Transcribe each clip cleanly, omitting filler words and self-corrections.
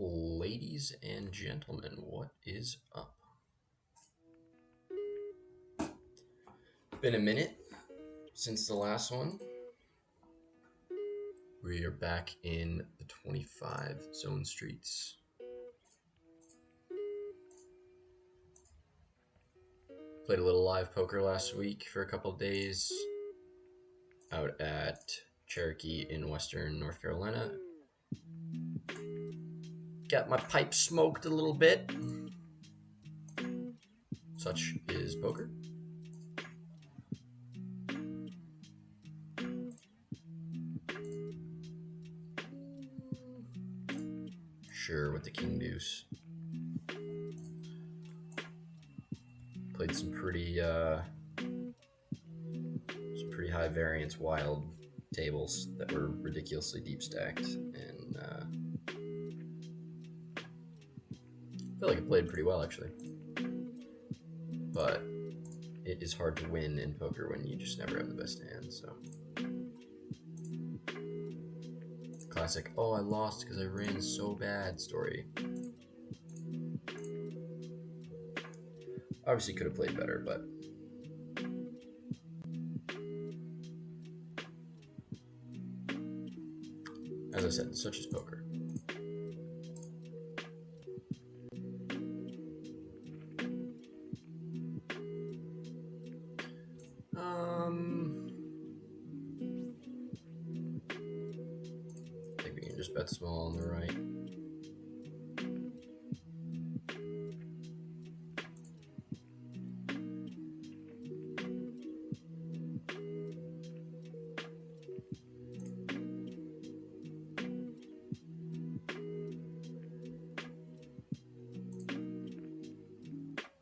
Ladies and gentlemen, what is up? Been a minute since the last one. We are back in the 25 zone streets. Played a little live poker last week for a couple days out at Cherokee in western North Carolina. Got my pipe smoked a little bit. Such is poker. Sure, with the king deuce. Played some pretty high variance wild tables that were ridiculously deep stacked, and I feel like I played pretty well actually. But it is hard to win in poker when you just never have the best hand, so. Classic, oh, I lost because I ran so bad story. Obviously could have played better, but as I said, such is poker. I think we can just bet small on the right.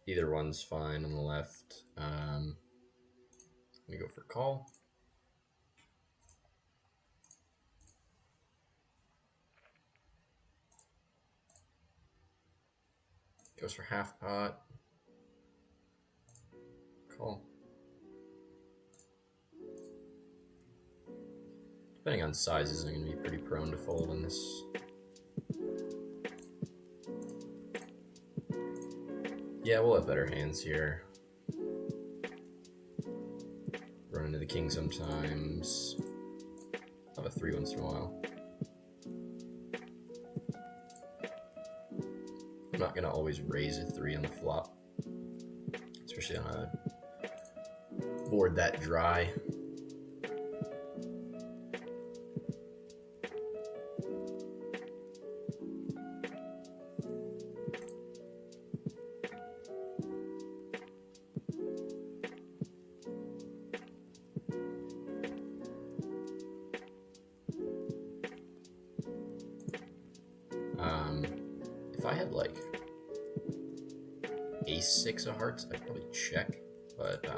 Either one's fine on the left. Let me go for call. Goes for half pot. Call. Depending on sizes, I'm going to be pretty prone to fold in this. Yeah, we'll have better hands here. Run into the king sometimes. I'll have a 3 once in a while. I'm not gonna always raise a 3 on the flop, especially on a board that dry. If I had like ace-6 of hearts, I'd probably check, but I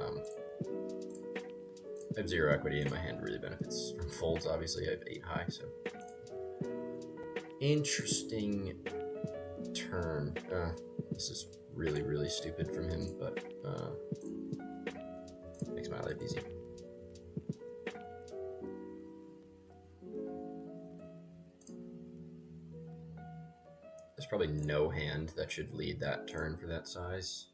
have 0 equity and my hand really benefits from folds. Obviously, I have 8 high, so interesting turn. This is really, really stupid from him, but makes my life easy. There's probably no hand that should lead that turn for that size.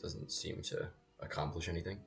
Doesn't seem to accomplish anything.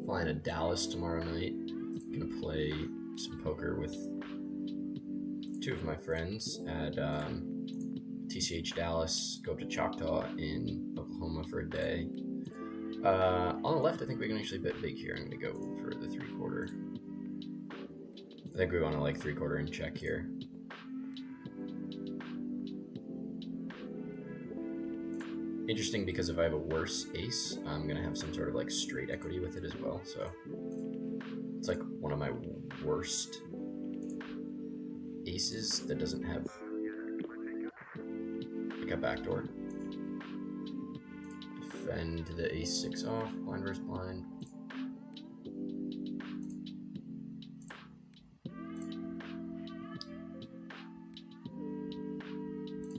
Flying to Dallas tomorrow night. Gonna play some poker with 2 of my friends at TCH Dallas. Go up to Choctaw in Oklahoma for a day. On the left, I think we can actually bet big here. I'm gonna go for the 3/4. I think we want to like 3/4 and check here. Interesting because if I have a worse ace, I'm gonna have some sort of like straight equity with it as well. So it's like one of my worst aces that doesn't have like a backdoor. Defend the ace-6 off, blind versus blind.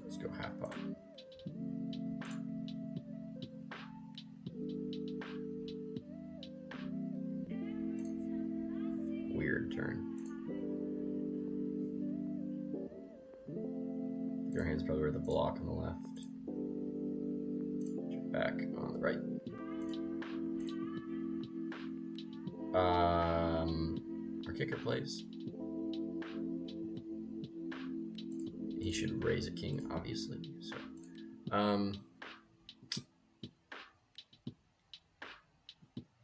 Let's go half pot. Weird turn. Your hand's probably worth a block on the left. Check back on the right. Our kicker plays. He should raise a king, obviously. So, I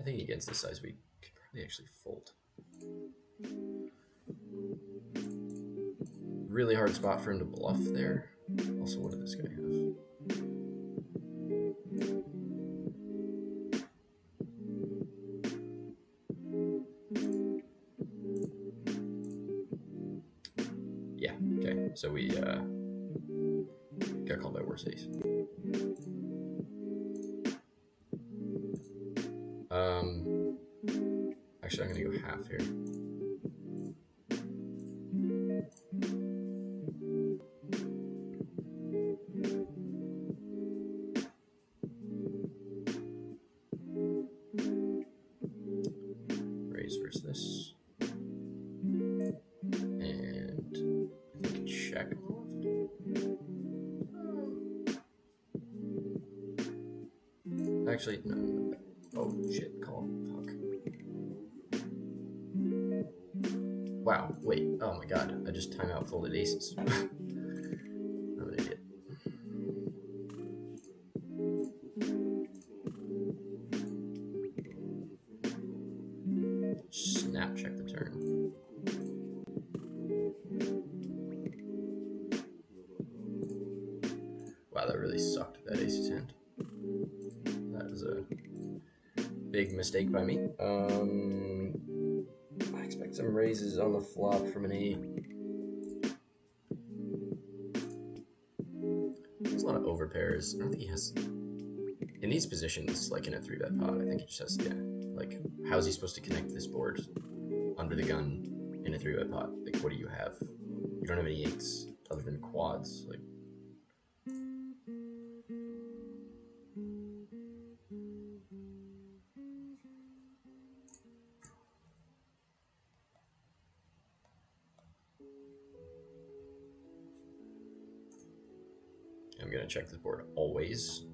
think against this size we could probably actually fold. Really hard spot for him to bluff there. Also, what did this guy have? Yeah, okay. So we got called by worse ace. Actually, I'm gonna go half here. Raise versus this. And I think check. Actually, no. Oh shit, call. Fuck. Wow, wait. Oh my god, I just timeout folded aces. I'm an idiot. Snap check the turn. Wow, that really sucked, that ace hand. That was a big mistake by me. I expect some raises on the flop from an 8. There's a lot of overpairs. I don't think he has... In these positions, like in a 3-bet pot, I think he just has, yeah. Like, how's he supposed to connect this board under the gun in a 3-bet pot? Like, what do you have? You don't have any 8s other than quads. Like, I'm gonna check this board always.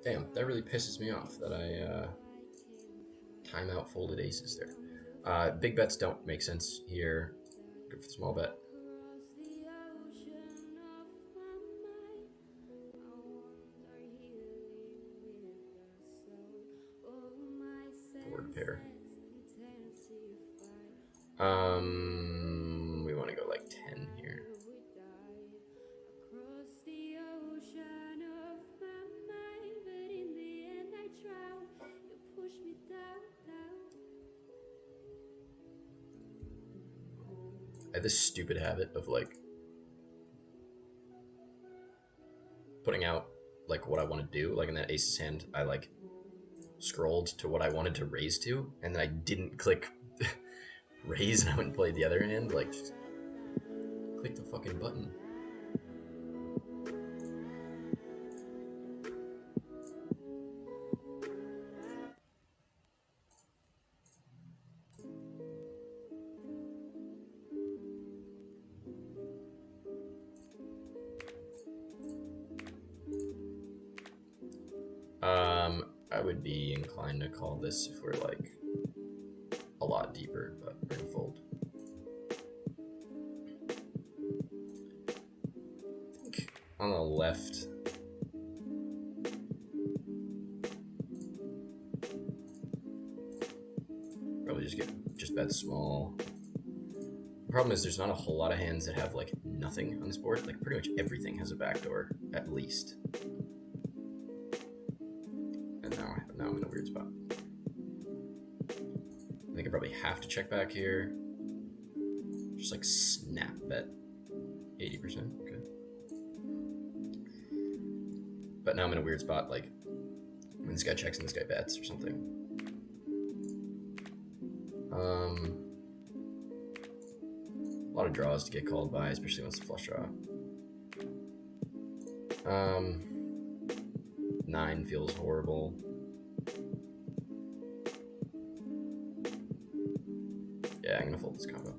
Damn, that really pisses me off that I timeout folded aces there. Big bets don't make sense here. Go for the small bet. Forward pair. We want to go like 10 here. I have this stupid habit of like putting out like what I want to do. Like in that ace hand, I like scrolled to what I wanted to raise to, and then I didn't click raise, and I went and played the other hand. Like, just click the fucking button. I would be inclined to call this if we're like a lot deeper, but we're gonna fold. I think on the left, probably just bet small. The problem is there's not a whole lot of hands that have like nothing on this board. Like pretty much everything has a backdoor at least. Now I'm in a weird spot. I think I probably have to check back here. Just like snap bet 80%. Okay. But now I'm in a weird spot, like when this guy checks and this guy bets or something. A lot of draws to get called by, especially when it's a flush draw. 9 feels horrible. Yeah, I'm gonna fold this combo.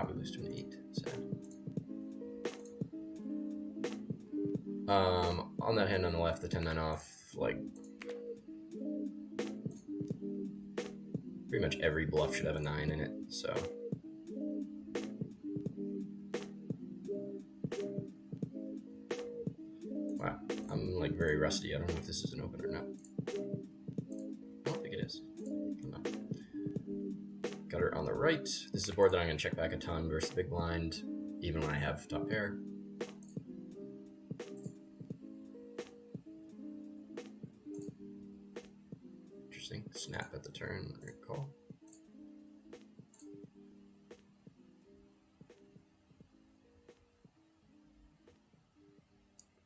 We lose to an 8. Sad. On that hand on the left, the 10-9 off, like pretty much every bluff should have a 9 in it, so. Wow, I'm like very rusty. I don't know if this is an open or not. I don't think it is. No. Gutter on the right. This is a board that I'm gonna check back a ton versus the big blind, even when I have top pair. Interesting. Snap at the turn. Call.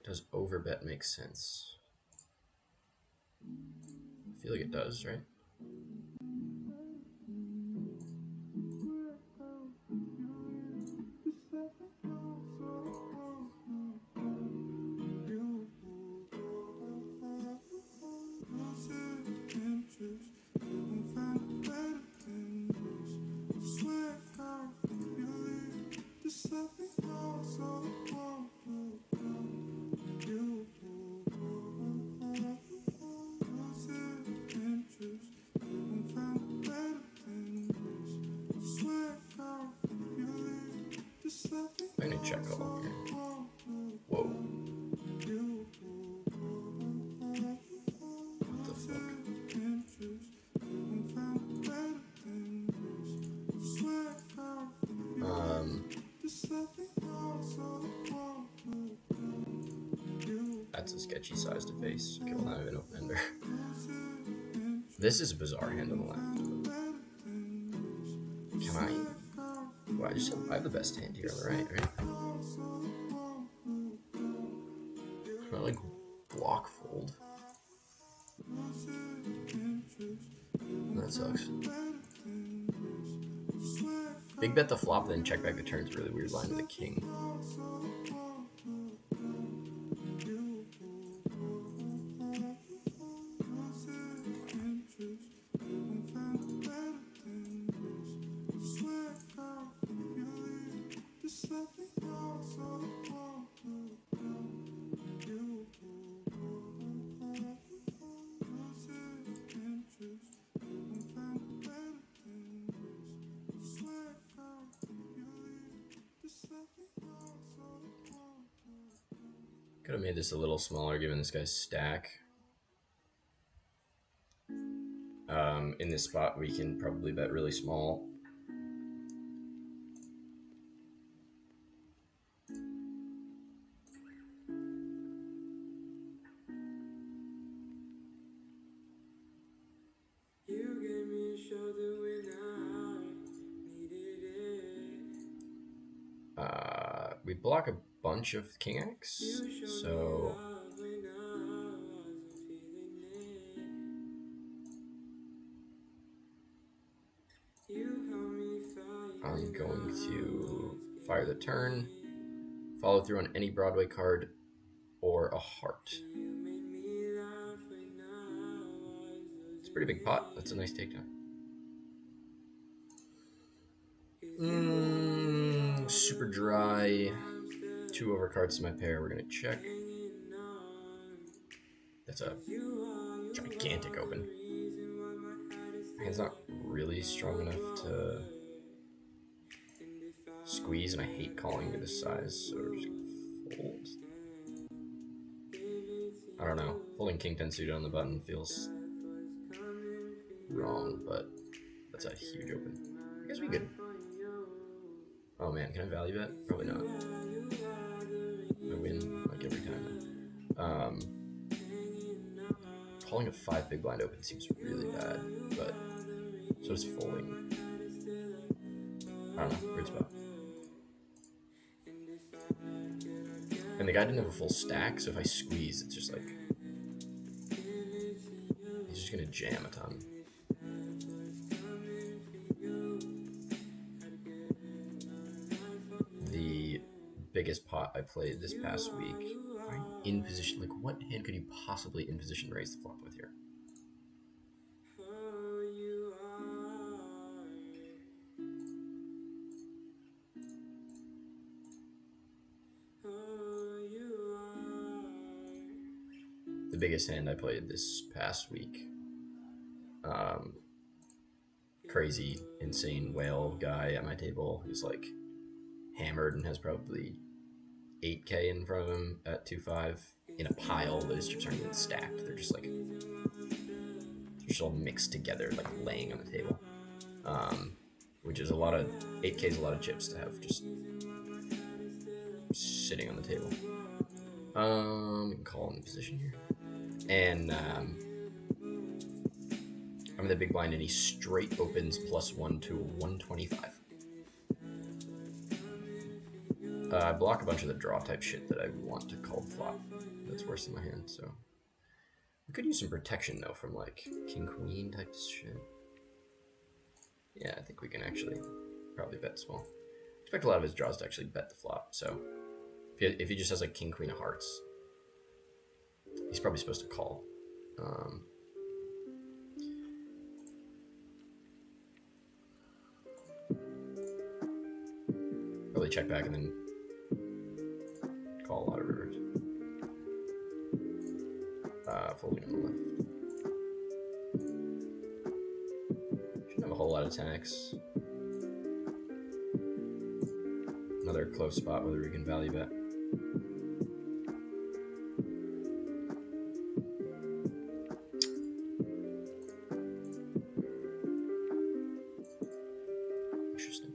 Does overbet make sense? I feel like it does, right? I'm gonna check call here. Whoa. What the fuck? That's a sketchy size to face. Okay, well, now I have an open ender. This is a bizarre hand on the left. Can I? Well, I have the best hand here on the right, right? Can I like block fold? That sucks. Big bet the flop, then check back the turn's a really weird line with the king. Could have made this a little smaller given this guy's stack. In this spot, we can probably bet really small. We block a bunch of king X, so I'm going to fire the turn, follow through on any Broadway card or a heart. It's a pretty big pot. That's a nice takedown. Super dry. 2 overcards to my pair. We're gonna check. That's a gigantic open. My hand's not really strong enough to squeeze, and I hate calling to this size, so we're just gonna fold. I don't know. Folding king 10 suited on the button feels wrong, but that's a huge open. I guess we could. Oh man, can I value bet? Probably not. I win like every time. Calling a 5 big blind open seems really bad, but so does folding. I don't know, weird spot. And the guy didn't have a full stack, so if I squeeze, it's just like he's just gonna jam a ton. The biggest pot I played this past week, in position, like what hand could you possibly in position raise the flop with here? The biggest hand I played this past week, crazy, insane whale guy at my table who's like hammered and has probably 8K in front of him at 2-5 in a pile that his chips aren't even stacked. They're just like, they're just all mixed together, like laying on the table. Which is a lot of, 8K is a lot of chips to have just sitting on the table. We can call in the position here. And I'm in the big blind and he straight opens +1 to 125. I block a bunch of the draw type shit that I want to call flop. That's worse than my hand, so. We could use some protection though from like king queen type shit. Yeah, I think we can actually probably bet small. I expect a lot of his draws to actually bet the flop, so if he just has like king queen of hearts, he's probably supposed to call. Probably check back and then call a lot of rivers. Folding on the left. Shouldn't have a whole lot of 10x. Another close spot whether we can value bet. Interesting.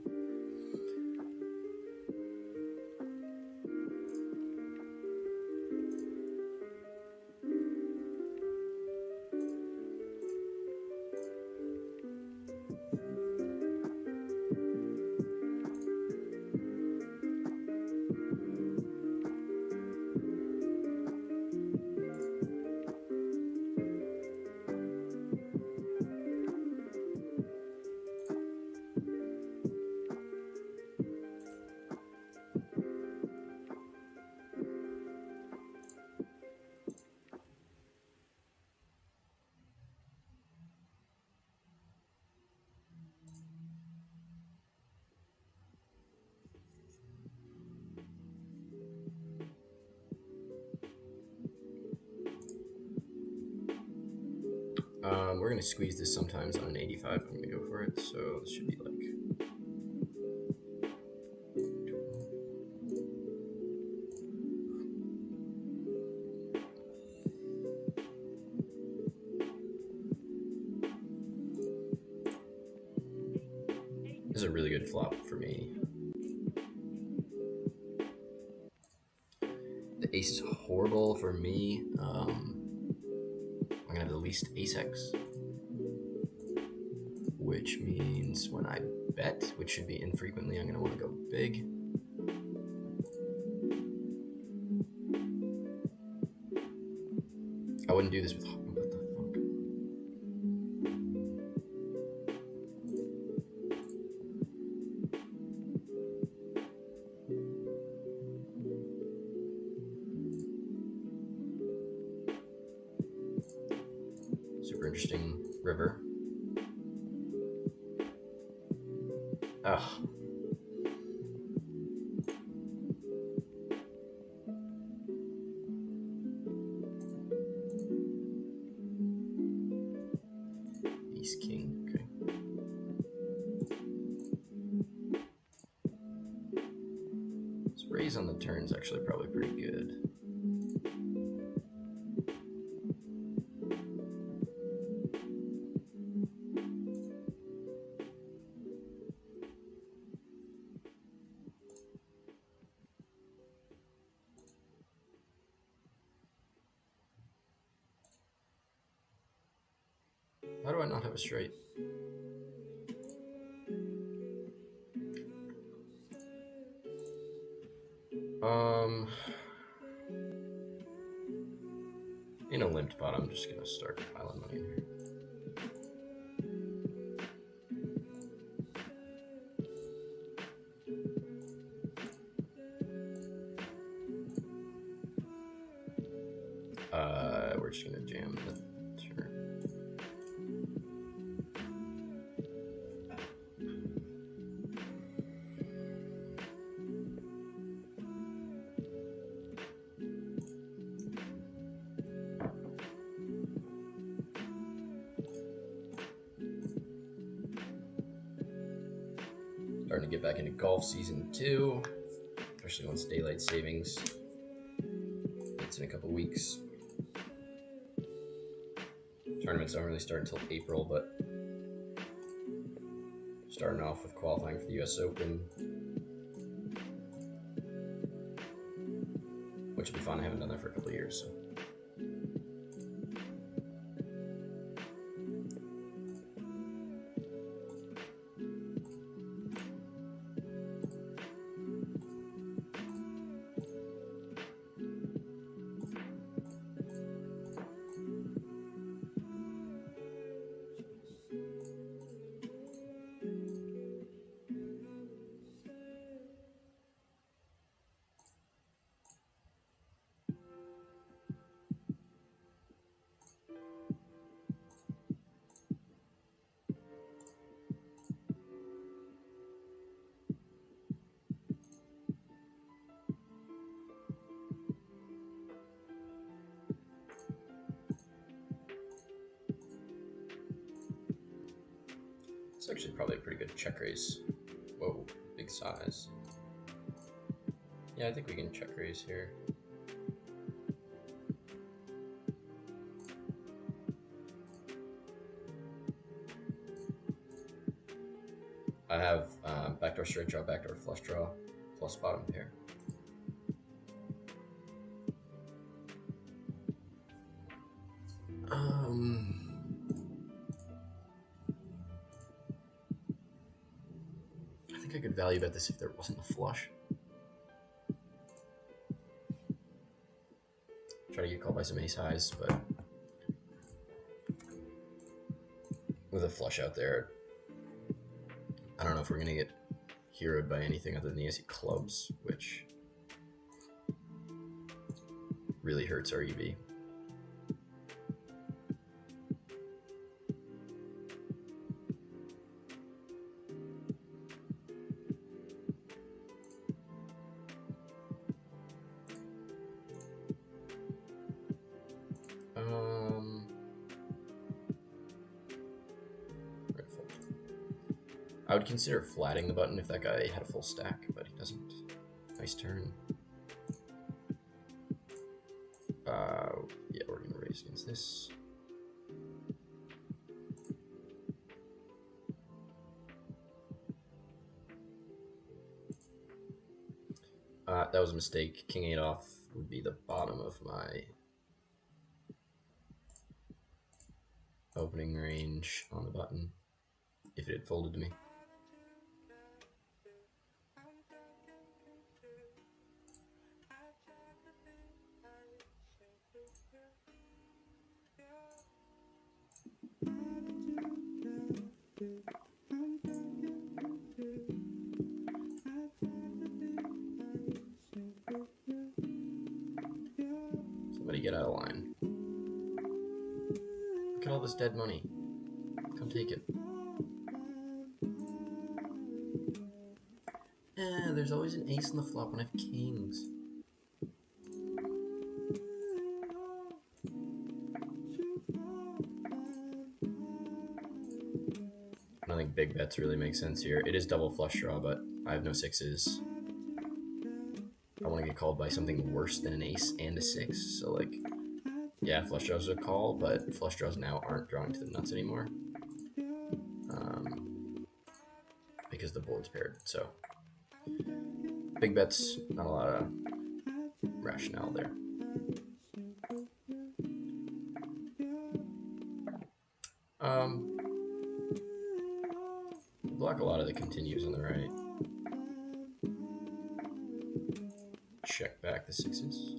We're gonna squeeze this sometimes on an 85. I'm gonna go for it, so this should be like. This is a really good flop for me. The ace is horrible for me. I'm gonna have the least ace X, which means when I bet, which should be infrequently, I'm gonna want to go big. I wouldn't do this with, what the fuck? Super interesting river. Ugh. Ace king, okay. This raise on the turn is actually probably pretty good. How do I not have a straight? In a limped pot, I'm just gonna start piling money in here. We're just gonna jam the turn. Starting to get back into golf season 2, especially once daylight savings. It's in a couple weeks. Tournaments don't really start until April, but starting off with qualifying for the US Open, which will be fun. I haven't done that for a couple of years, so. It's actually probably a pretty good check raise. Whoa, big size. Yeah, I think we can check raise here. I have backdoor straight draw, backdoor flush draw, plus bottom pair. I think I could value bet this if there wasn't a flush. Try to get called by some ace highs, but with a flush out there, I don't know if we're gonna get heroed by anything other than the ace of clubs, which really hurts our EV. I would consider flatting the button if that guy had a full stack, but he doesn't. Nice turn. Yeah, we're gonna raise against this. That was a mistake. King 8 off would be the bottom of my opening range on the button if it had folded to me. Somebody get out of line. Look at all this dead money. Come take it. There's always an ace on the flop when I have kings. I don't think big bets really make sense here. It is double flush draw, but I have no sixes. I want to get called by something worse than an ace and a six. So like, yeah, flush draws are a call, but flush draws now aren't drawing to the nuts anymore. Because the board's paired, so. Big bets, not a lot of rationale there. Um, block a lot of the continues on the right. Check back the sixes.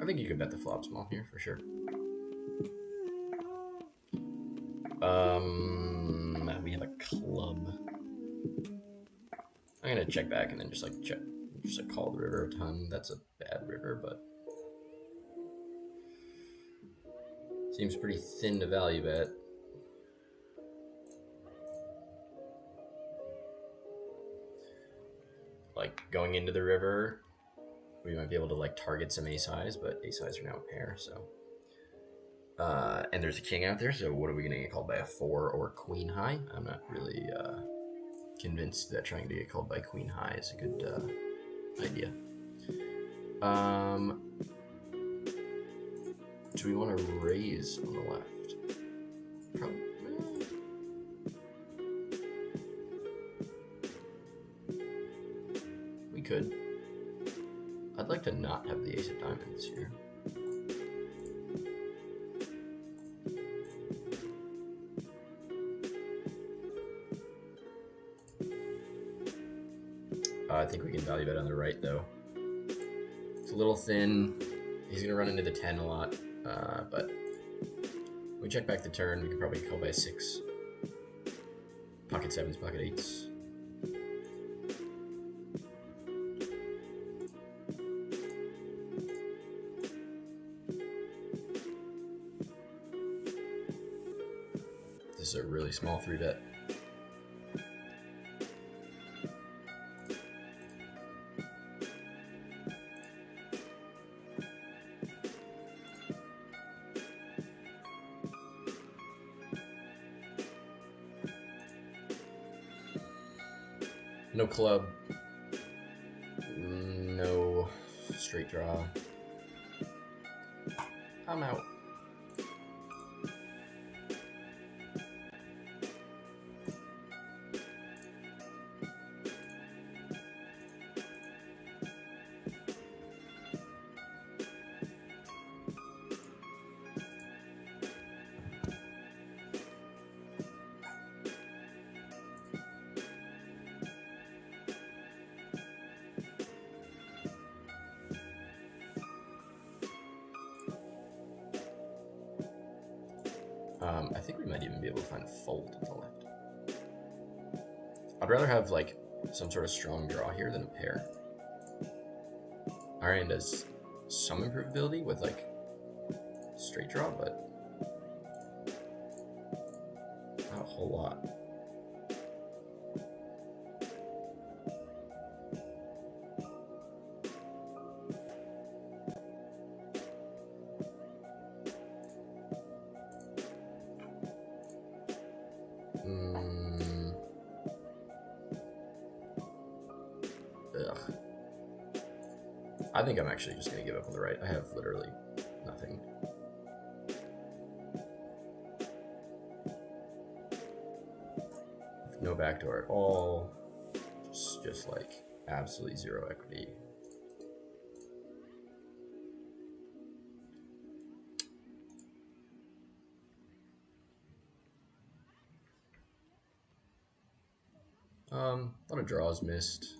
I think you could bet the flop small here for sure. We have a club. I'm gonna check back and then just like call the river a ton. That's a bad river, but seems pretty thin to value bet. Like going into the river, we might be able to like target some ace highs, but ace highs are now a pair, so. And there's a king out there, so what are we gonna get called by, a 4 or queen high? I'm not really convinced that trying to get called by queen high is a good idea. Do we want to raise on the left? Probably. We could. I'd like to not have the ace of diamonds here. I think we can value bet on the right, though. It's a little thin. He's going to run into the 10 a lot, but we check back the turn. We can probably call by a 6. Pocket 7s, pocket 8s. This is a really small 3-bet. No club, no straight draw. I'm out. I think we might even be able to find a fold to the left. I'd rather have like some sort of strong draw here than a pair. Our hand has some improvability with like straight draw, but not a whole lot. I think I'm actually just going to give up on the right. I have literally nothing. No backdoor at all. Just like absolutely zero equity. A lot of draws missed.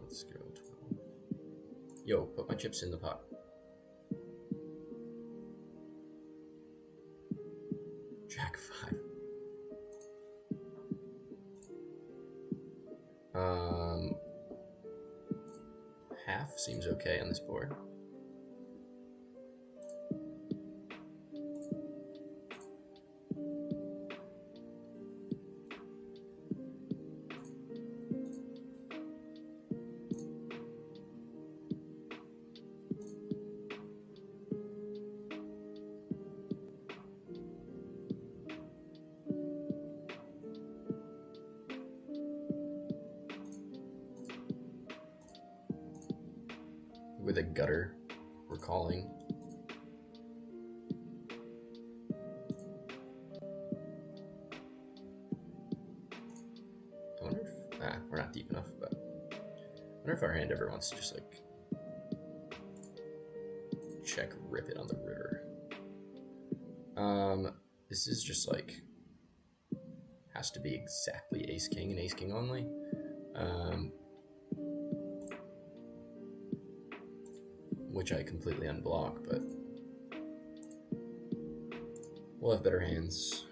Let's go 12. Yo, put my chips in the pot. Jack 5. Half seems okay on this board. With a gutter, we're calling. I wonder if, we're not deep enough, but I wonder if our hand ever wants to just like check rip it on the river. This is just like has to be exactly ace king and ace king only. Which I completely unblock, but we'll have better hands.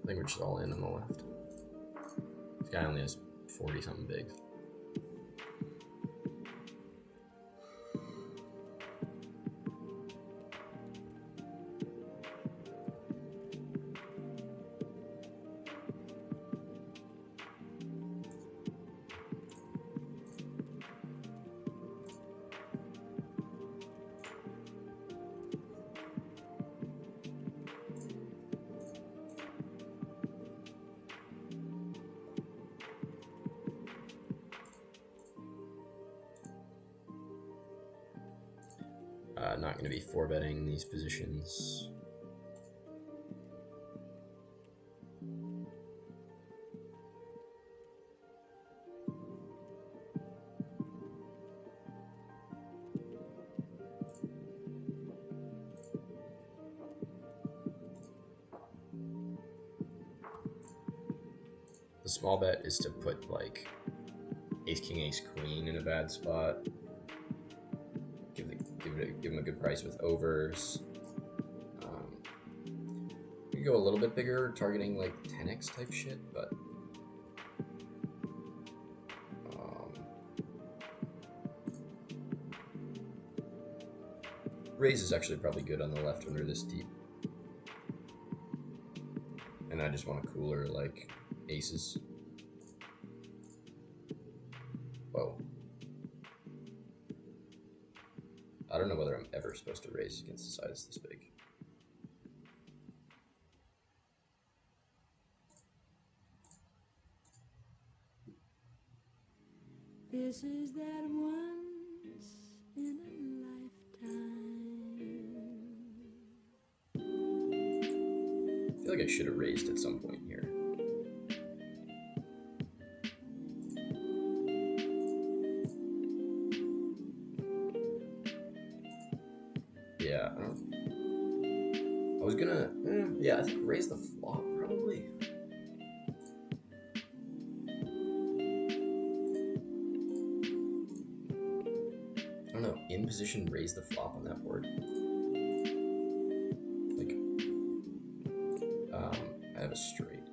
I think we're just all in on the left. This guy only has 40 something bigs. Not going to be 4-betting these positions. The small bet is to put like ace king ace queen in a bad spot. Give him a good price with overs. You can go a little bit bigger, targeting like 10x type shit, but raise is actually probably good on the left when we're this deep. And I just want a cooler like aces. Whoa. I don't know whether I'm ever supposed to raise against the size this big. This is that once in a lifetime. I feel like I should have raised at some point here. Yeah, I was gonna, yeah, I think raise the flop probably. I don't know, in position, raise the flop on that board. Like, I have a straight.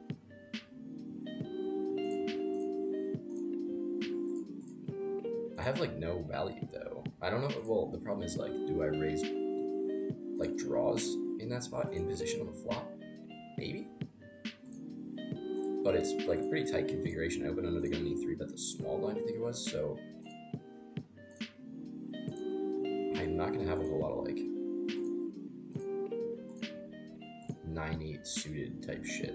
I have like no value though. I don't know, well, the problem is like, do I raise like draws in that spot in position on the flop? Maybe. But it's like a pretty tight configuration. I open under the gun and 3-bet the small blind, I think it was, so I'm not gonna have a whole lot of like 9-8 suited type shit.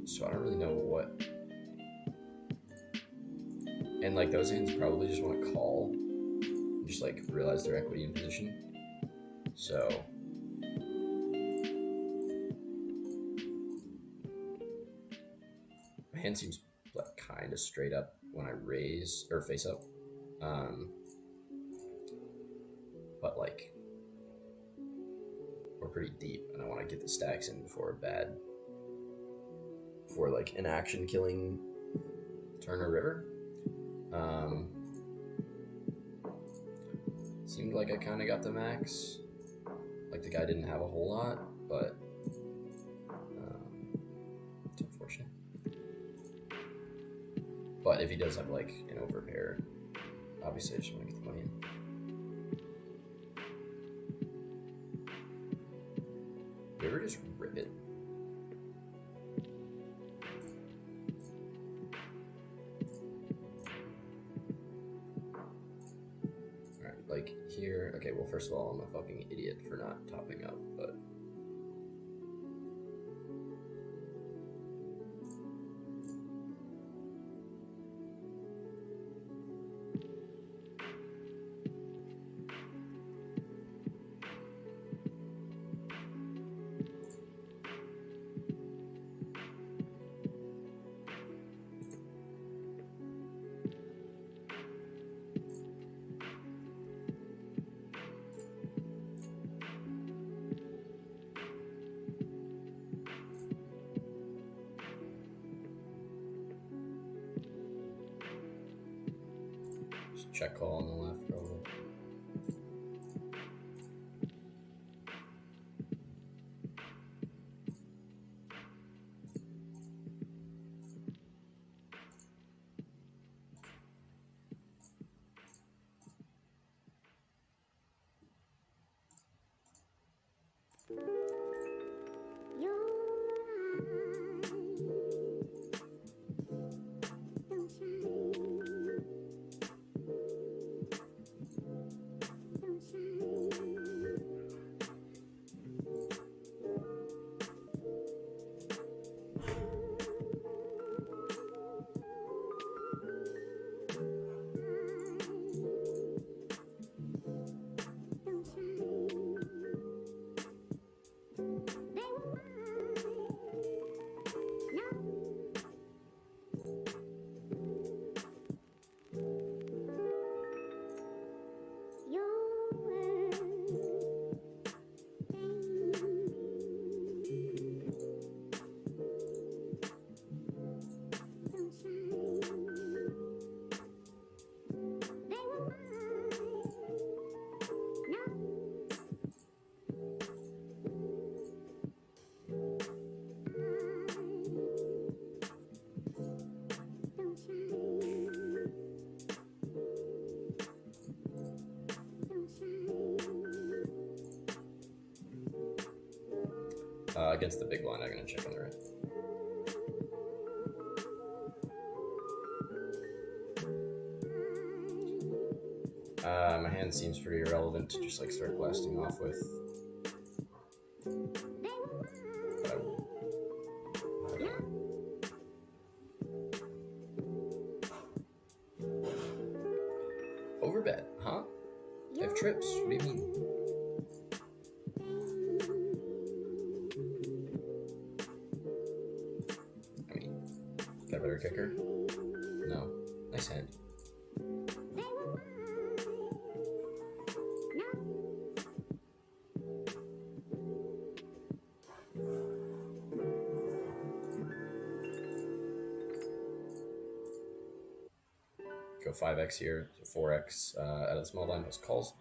So I don't really know what. And like those hands probably just want to call. Just like realize their equity in position. So my hand seems like kind of straight up when I raise or face up. But like we're pretty deep and I want to get the stacks in before like an action killing turn or river. Seemed like I kind of got the max. Like the guy didn't have a whole lot, but it's unfortunate. But if he does have like an overpair, obviously I just want to get the money in. You ever just rip it? Alright, like here. Okay, well, first of all, I'm a fucking idiot for not topping up, but. Check call on the left, probably. Against the big blind, I'm gonna check on the right. My hand seems pretty irrelevant to just like start blasting off with. But I will. I don't know. Overbet, huh? I have trips. What do you mean? Got a better kicker? No. Nice hand. Go 5x here, so 4x out of the small blind, those calls.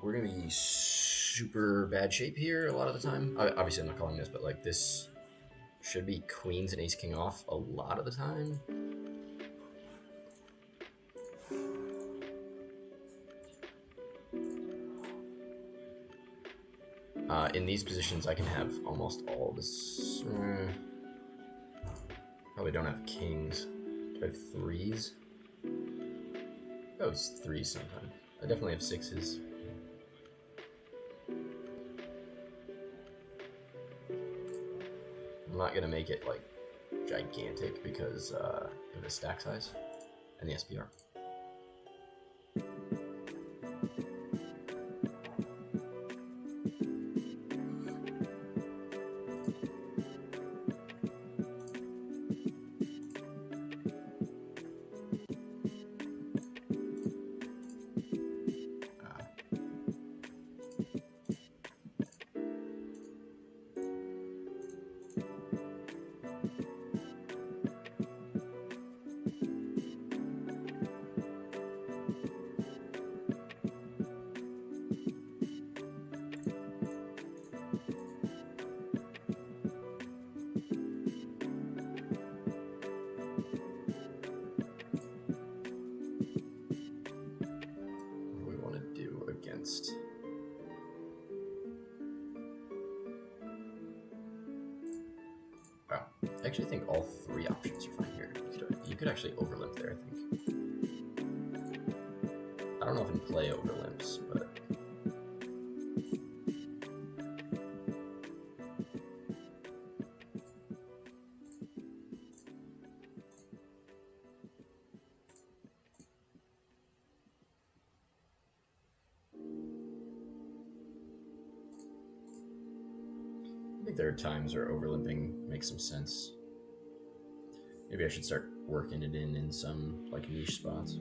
We're gonna be super bad shape here a lot of the time. Obviously, I'm not calling this, but like this should be queens and ace king off a lot of the time. In these positions, I can have almost all this. Probably don't have kings. Do I have threes? Oh, it's threes sometimes. I definitely have sixes. I'm not gonna make it like gigantic because of the stack size and the SPR. against. Wow, I actually think all three options are fine here. You could actually overlimp there, I think. I don't know if in play overlimps, but I think there are times where overlimping makes some sense. Maybe I should start working it in some like niche spots.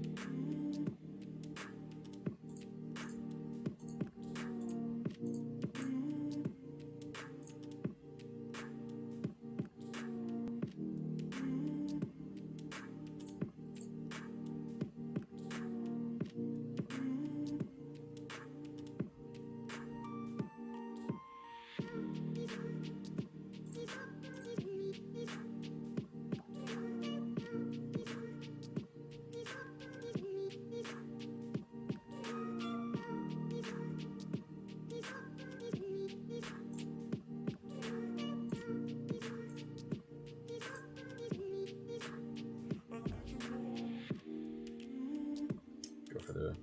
Go for the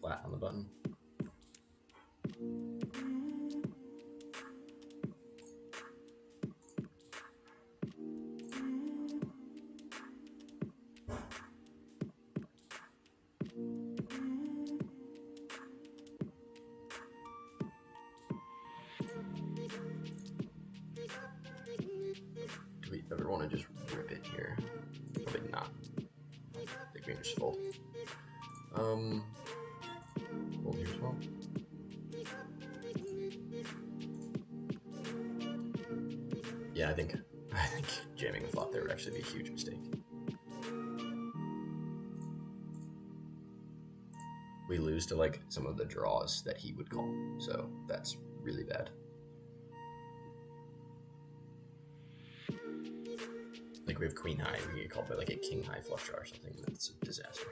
flat on the button. Do we ever want to just rip it here? Probably not. I think we can just fold. Fold here as well. Yeah, I think jamming the flop there would actually be a huge mistake. We lose to like some of the draws that he would call, so that's really bad. Like we have queen high, we get called by like a king high flush draw or something. That's a disaster.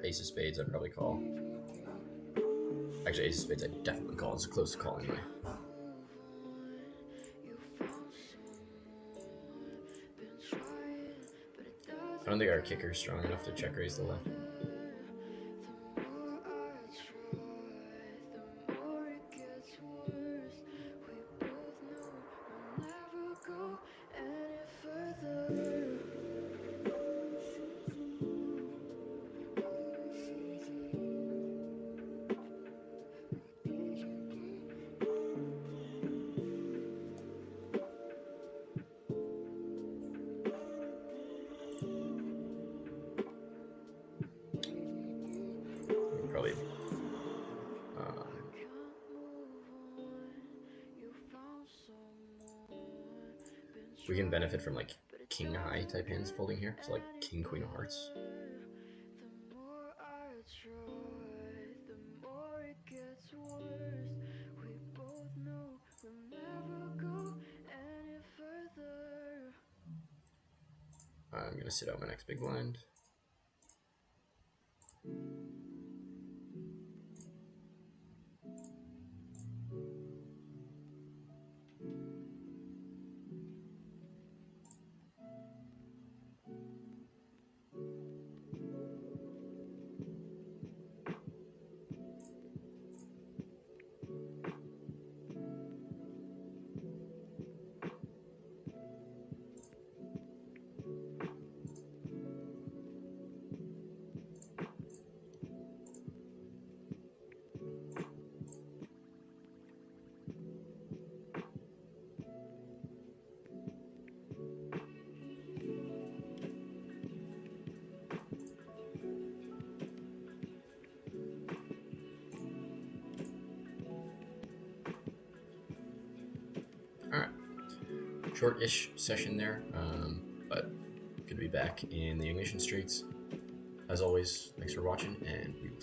Ace of spades, I'd probably call. Actually, ace of spades, I'd definitely call. It's close to calling my. I don't think our kicker is strong enough to check raise the left. Probably. We can benefit from like king high type hands folding here, so like king queen of hearts. I'm gonna sit out my next big blind. short-ish session there, but good to be back in the Ignition streets. As always, thanks for watching, and we will